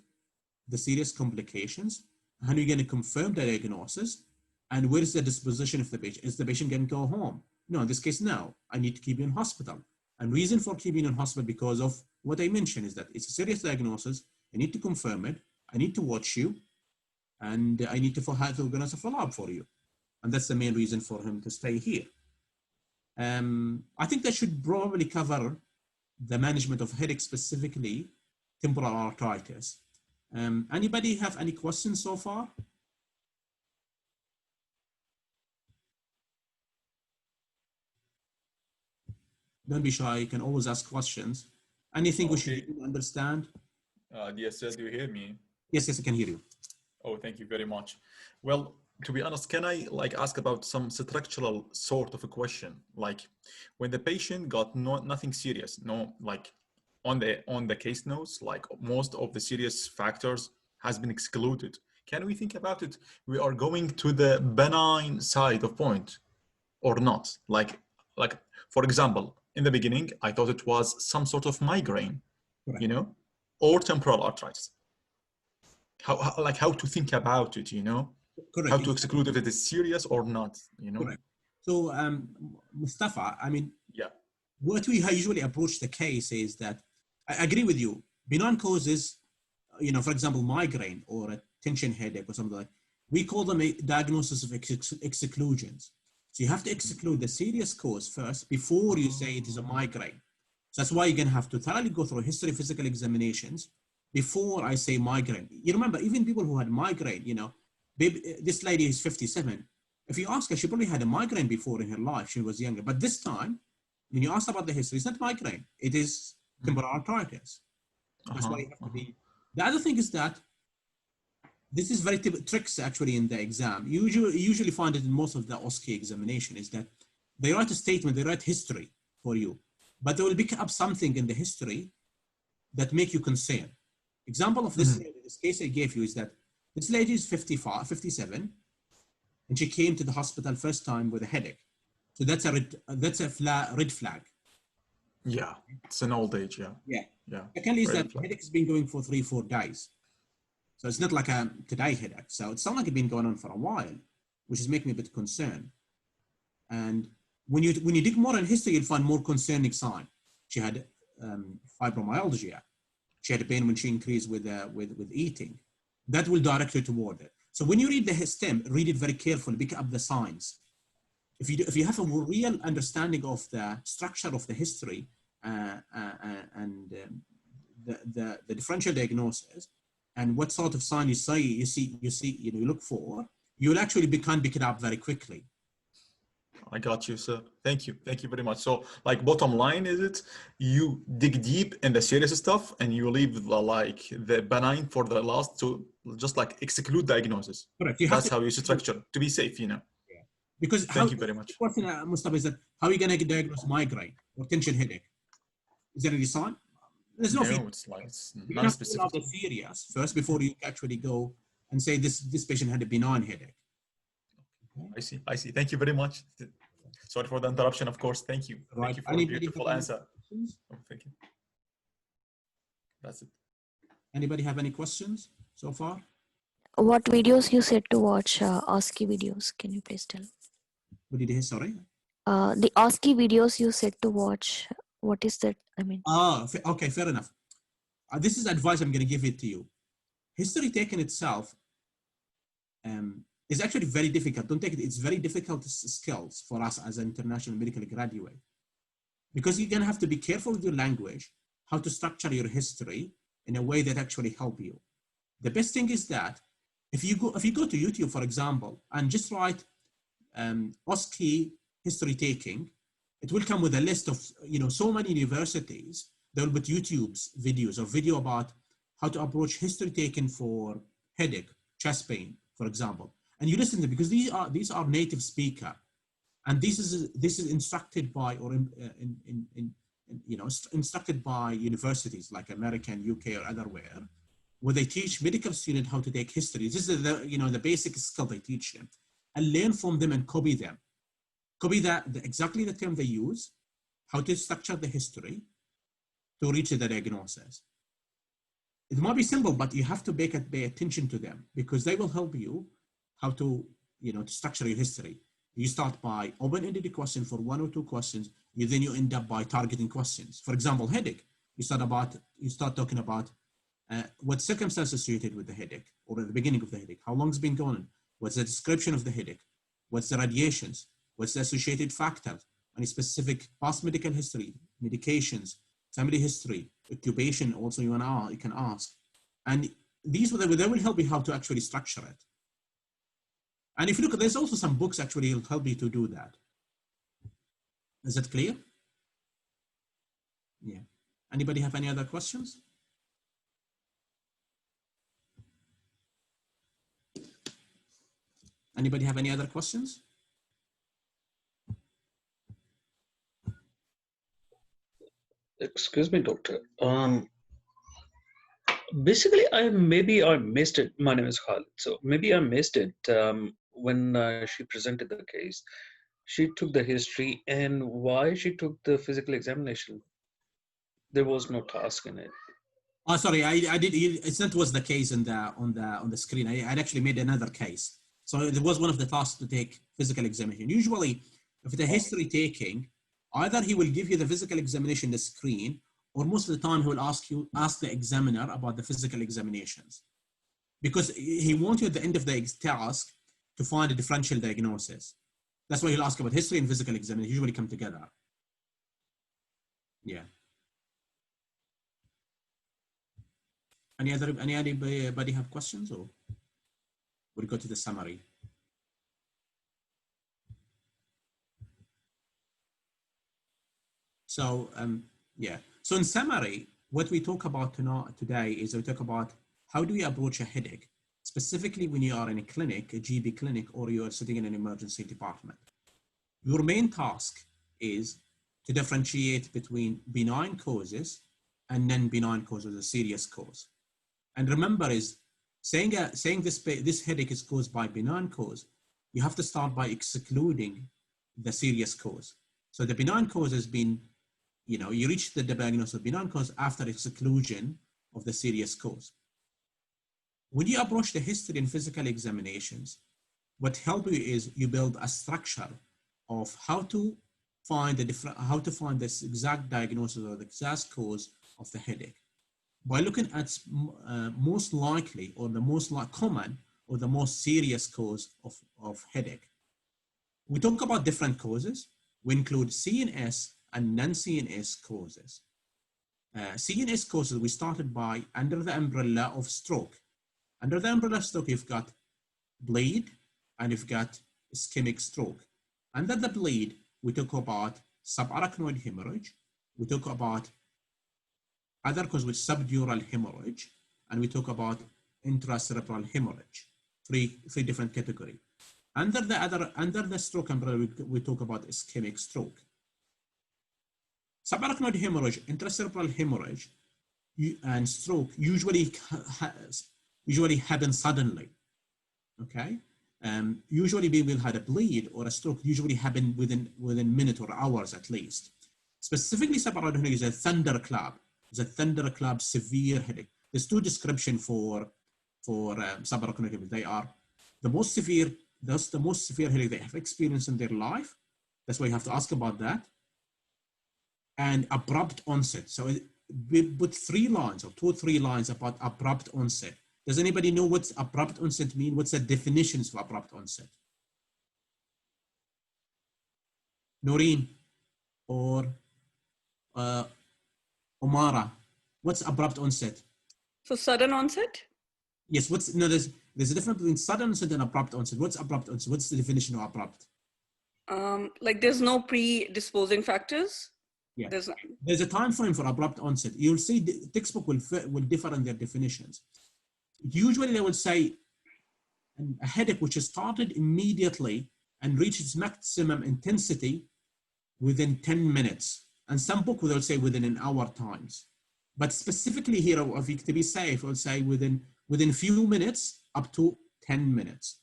the serious complications? How are you going to confirm the diagnosis? And where is the disposition of the patient? Is the patient going to go home? No, in this case, no. I need to keep you in hospital. And reason for keeping you in hospital because of what I mentioned is that it's a serious diagnosis. I need to confirm it. I need to watch you. And I need to organize a follow-up for you. And that's the main reason for him to stay here. I think that should probably cover the management of headache, specifically temporal arthritis. Anybody have any questions so far? Don't be shy, you can always ask questions. Anything we should understand? Yes, sir, do you hear me? Yes, I can hear you. Oh, thank you very much. Well, to be honest, can I ask about some structural sort of a question? Like when the patient got nothing serious, on the case notes, like most of the serious factors has been excluded. Can we think about it? We are going to the benign side of point or not? Like for example, in the beginning, I thought it was some sort of migraine, Correct. Or temporal arthritis. How to think about it, Correct. How to exclude if it is serious or not, Correct. So, Mustafa, yeah, what we usually approach the case is that, I agree with you, benign causes, for example, migraine or a tension headache or something like that, we call them a diagnosis of exclusions. So you have to exclude the serious cause first before you say it is a migraine. So that's why you're going to have to thoroughly go through history physical examinations before I say migraine. You remember, even people who had migraine, this lady is 57. If you ask her, she probably had a migraine before in her life. She was younger. But this time, when you ask about the history, it's not migraine. It is temporal arthritis. That's why you have to be. The other thing is that this is very tricks actually in the exam. You usually find it in most of the OSCE examination is that they write a statement, they write history for you. but they will pick up something in the history that make you concerned. Example of this, this case I gave you is that this lady is 55, 57, and she came to the hospital first time with a headache. So that's a red flag. Yeah, it's an old age. Yeah. Yeah. Yeah. Secondly, is Red that flag. headache has been going for 3-4 days. So it's not like a today headache. So it's not like it's been going on for a while, which is making me a bit concerned. And when you dig more in history, you'll find more concerning sign. She had fibromyalgia. She had pain when she increased with eating. That will direct you toward it. So when you read the stem, read it very carefully, pick up the signs. If you have a real understanding of the structure of the history and the differential diagnosis and what sort of sign you look for, you'll actually pick it up very quickly. I got you, sir. Thank you very much. So, like, bottom line is it you dig deep in the serious stuff and you leave the benign for the last, to just like exclude diagnosis. Correct. That's how you structure to be safe, Yeah. Because thank you very much. The question, Mustafa, is that how are you going to diagnose migraine or tension headache? Is there any sign? There's no. It's like it's non-specific. You have to the serious first before you actually go and say this patient had a benign headache. Okay. I see. Thank you very much. Sorry for the interruption, of course. Thank you. Right. Thank you for a beautiful answer. Oh, thank you. That's it. Anybody have any questions so far? What videos you said to watch? ASCII videos. Can you please tell? What did you hear? Sorry. The ASCII videos you said to watch. What is that? I mean. Okay, fair enough. This is advice I'm going to give it to you. History taken itself is actually very difficult. Don't take it. It's very difficult skills for us as an international medical graduate, because you're going to have to be careful with your language, how to structure your history in a way that actually help you. The best thing is that if you go to YouTube, for example, and just write OSCE history taking, it will come with a list of so many universities. They will put YouTube's videos or video about how to approach history taken for headache, chest pain, for example. And you listen to them because these are native speaker, and this is instructed by instructed by universities like American, UK, or otherwhere, where they teach medical students how to take history. This is the basic skill they teach them, and learn from them and copy them. Copy exactly the term they use, how to structure the history to reach the diagnosis. It might be simple, but you have to pay attention to them because they will help you how to structure your history. You start by open-ended question for 1 or 2 questions. Then you end up by targeting questions. For example, headache. You start talking about what circumstances associated with the headache, or at the beginning of the headache. How long it's been going on? What's the description of the headache? What's the radiations? What's the associated factors? Any specific past medical history, medications, family history, occupation. Also, you can ask, and these they will help you how to actually structure it. And if you look, there's also some books actually will help you to do that. Is that clear? Yeah. Anybody have any other questions? Anybody have any other questions? Excuse me, doctor. Basically, maybe I missed it. My name is Khalid. So maybe I missed it when she presented the case. She took the history, and why she took the physical examination? There was no task in it. Oh, sorry, I did. It's not was the case on the screen. I'd actually made another case. So there was one of the tasks to take physical examination. Usually, if it's a history taking, either he will give you the physical examination on the screen, or most of the time he will ask the examiner about the physical examinations, because he wants you at the end of the task to find a differential diagnosis. That's why he'll ask about history and physical examination. Usually come together. Yeah. Anybody have questions, or we'll go to the summary? So yeah. So in summary, what we talk about today is we talk about how do we approach a headache, specifically when you are in a clinic, a GB clinic, or you are sitting in an emergency department. Your main task is to differentiate between benign causes and non-benign causes, a serious cause. And remember, is saying this headache is caused by benign cause, you have to start by excluding the serious cause. So the benign cause has been, you reach the diagnosis of benign cause after exclusion of the serious cause. When you approach the history and physical examinations, what helps you is you build a structure of how to find this exact diagnosis or the exact cause of the headache by looking at most likely or the most common or the most serious cause of headache. We talk about different causes. We include CNS and non-CNS causes. CNS causes, we started by under the umbrella of stroke. Under the umbrella of stroke, you've got bleed and you've got ischemic stroke. Under the bleed, we talk about subarachnoid hemorrhage. We talk about other cause which subdural hemorrhage, and we talk about intracerebral hemorrhage. Three different categories. Under the stroke umbrella, we talk about ischemic stroke. Subarachnoid hemorrhage, intracerebral hemorrhage, and stroke usually happen suddenly. Okay, usually people had a bleed or a stroke usually happen within minutes or hours at least. Specifically, subarachnoid hemorrhage is a thunderclap. It's a thunderclap, severe headache. There's two descriptions for subarachnoid hemorrhage. They are the most severe. That's the most severe headache they have experienced in their life. That's why you have to ask about that. And abrupt onset. So we put 3 lines or 2 or 3 lines about abrupt onset. Does anybody know what abrupt onset mean? What's the definitions of abrupt onset? Noreen or Omara, what's abrupt onset? So sudden onset? Yes, there's a difference between sudden onset and abrupt onset. What's abrupt onset? What's the definition of abrupt? Like there's no predisposing factors? Yeah. There's a time frame for abrupt onset. You'll see the textbook will differ in their definitions. Usually they will say a headache which is started immediately and reaches its maximum intensity within 10 minutes. And some book will say within an hour times. But specifically here, to be safe, I'll say within few minutes up to 10 minutes.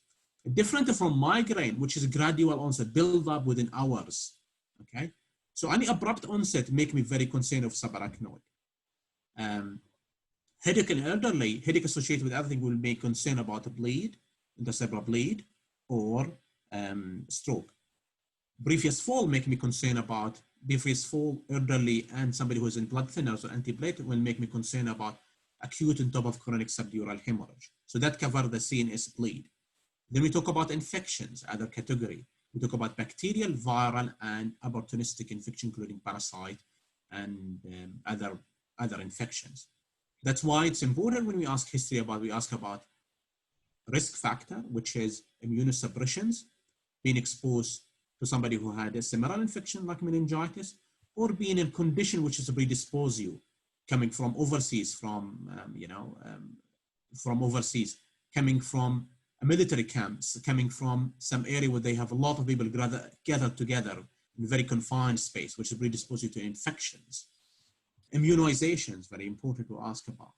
Different from migraine, which is gradual onset, build up within hours. Okay, so any abrupt onset make me very concerned of subarachnoid. Headache in elderly, headache associated with other thing will make concern about a bleed, intracerebral bleed, or stroke. Previous fall make me concerned about previous fall, elderly, and somebody who's in blood thinners or antiplatelet will make me concerned about acute on top of chronic subdural hemorrhage. So that covers the CNS bleed. Then we talk about infections, other category. We talk about bacterial, viral, and opportunistic infection, including parasite and other infections. That's why it's important when we ask history we ask about risk factor, which is immunosuppressions, being exposed to somebody who had a similar infection like meningitis, or being in a condition which is predispose you, coming from overseas, from overseas, coming from a military camps, coming from some area where they have a lot of people gathered together in a very confined space, which is predispose you to infections. Immunizations, very important to ask about,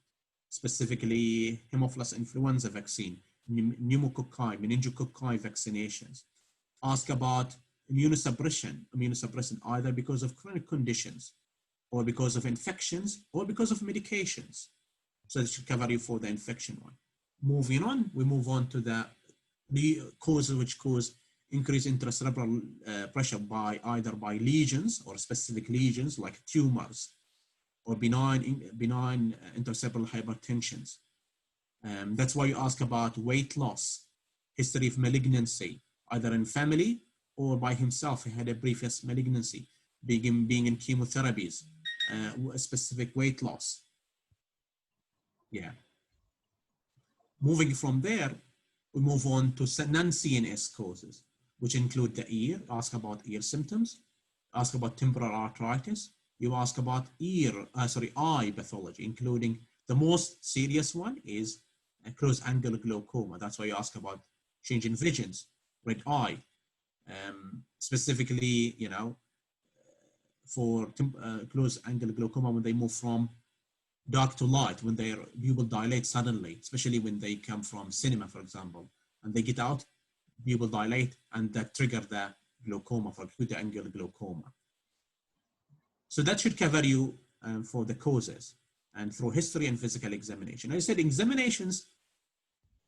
specifically Haemophilus influenza vaccine, pneumococci, meningococci vaccinations. Ask about immunosuppression either because of chronic conditions or because of infections or because of medications. So this should cover you for the infection one. Moving on, we move on to the causes which cause increased intracerebral pressure either by lesions or specific lesions like tumors or benign intracerebral hypertensions. That's why you ask about weight loss, history of malignancy, either in family or by himself. He had a previous malignancy, being in chemotherapies, specific weight loss. Yeah. Moving from there, we move on to non-CNS causes, which include the ear. Ask about ear symptoms. Ask about temporal arthritis. You ask about eye pathology, including the most serious one is close-angle glaucoma. That's why you ask about change in visions, red eye. Specifically, for close angle glaucoma when they move from dark to light, when their pupil dilate suddenly, especially when they come from cinema, for example, and they get out, pupil dilate, and that trigger the glaucoma, for acute angle glaucoma. So that should cover you for the causes and through history and physical examination. I said examinations,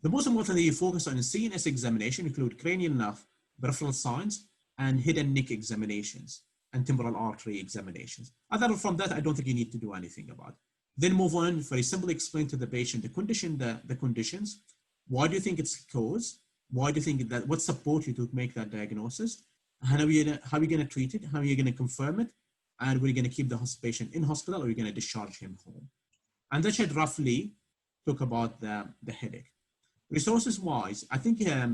the most important thing you focus on in CNS examination include cranial nerve, peripheral signs, and head and neck examinations and temporal artery examinations. Other from that, I don't think you need to do anything about. Then move on, very simply explain to the patient the condition, the conditions. Why do you think it's caused? Why do you think that, what support you to make that diagnosis? How are you gonna treat it? How are you gonna confirm it? And we're gonna keep the patient in hospital, or you're gonna discharge him home. And that should roughly talk about the headache. Resources wise, I think I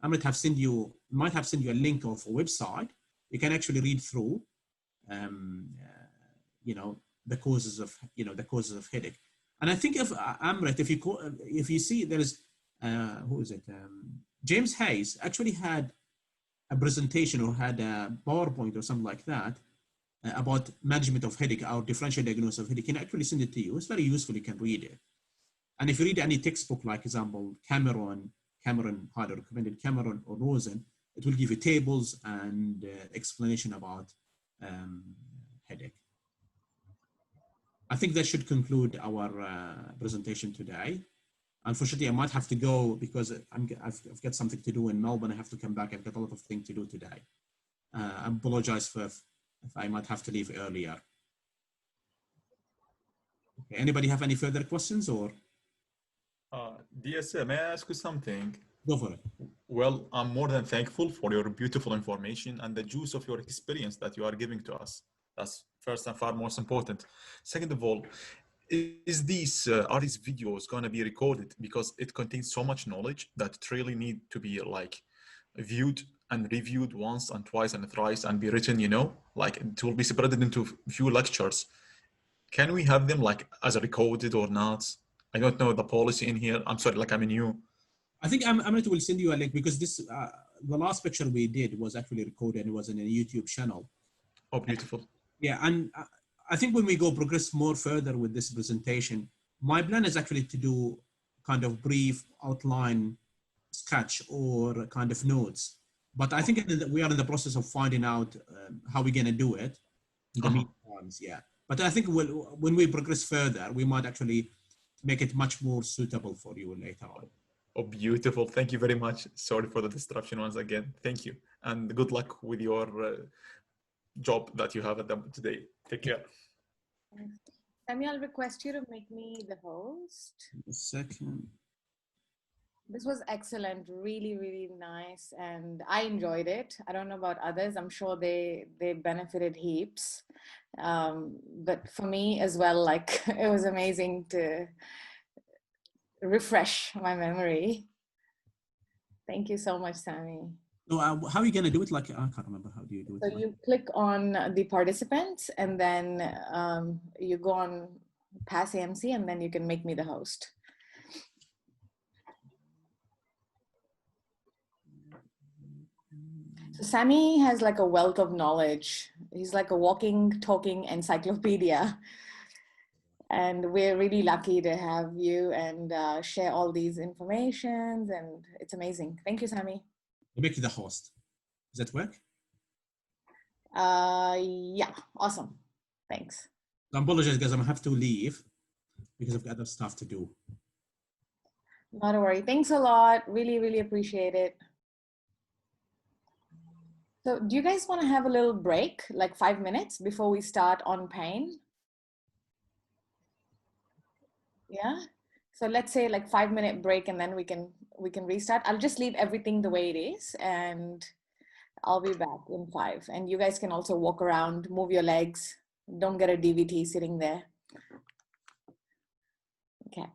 might have sent you a link of a website. You can actually read through, the causes of headache. And I think if Amrit, if you see, there is who is it? James Hayes actually had a presentation or had a PowerPoint or something like that about management of headache or differential diagnosis of headache. He can actually send it to you. It's very useful. You can read it. And if you read any textbook, like example, Cameron, highly recommended, Cameron or Rosen, it will give you tables and explanation about headache. I think that should conclude our presentation today. Unfortunately, I might have to go because I've got something to do in Melbourne. I have to come back. I've got a lot of things to do today. I apologize if I might have to leave earlier. Okay, anybody have any further questions or? DSA, may I ask you something? Go for it. Well, I'm more than thankful for your beautiful information and the juice of your experience that you are giving to us. That's first and far most important. Second of all, are these videos going to be recorded because it contains so much knowledge that it really need to be like viewed and reviewed once and twice and thrice and be written, like it will be separated into few lectures. Can we have them like as a recorded or not? I don't know the policy in here. I'm sorry, like I'm new. I think Amrit will send you a link because this, the last picture we did was actually recorded and it was in a YouTube channel. Oh, beautiful. Yeah, and I think when we progress more further with this presentation, my plan is actually to do kind of brief outline sketch or kind of notes. But I think we are in the process of finding out how we're going to do it in the meantime, yeah. But I think when we progress further, we might actually make it much more suitable for you later on. Oh, beautiful. Thank you very much. Sorry for the disruption once again. Thank you. And good luck with your job that you have today. Take care. Sami, I'll request you to make me the host. A second. This was excellent, really, really nice. And I enjoyed it. I don't know about others. I'm sure they benefited heaps. But for me as well, like it was amazing to refresh my memory. Thank you so much, Sami. So how are you going to do it? Like, I can't remember. How do you do it? So you click on the participants and then you go on Pass AMC and then you can make me the host. So Sami has like a wealth of knowledge. He's like a walking, talking encyclopedia. And we're really lucky to have you and share all these informations, and it's amazing. Thank you, Sami. I'll make you the host. Does that work? Yeah, awesome. Thanks. I apologize, guys. I'm gonna have to leave because I've got other stuff to do. Not a worry. Thanks a lot. Really, really appreciate it. So do you guys want to have a little break, like 5 minutes before we start on pain? Yeah. So let's say like 5-minute break and then we can restart. I'll just leave everything the way it is and I'll be back in 5. And you guys can also walk around, move your legs. Don't get a DVT sitting there. Okay.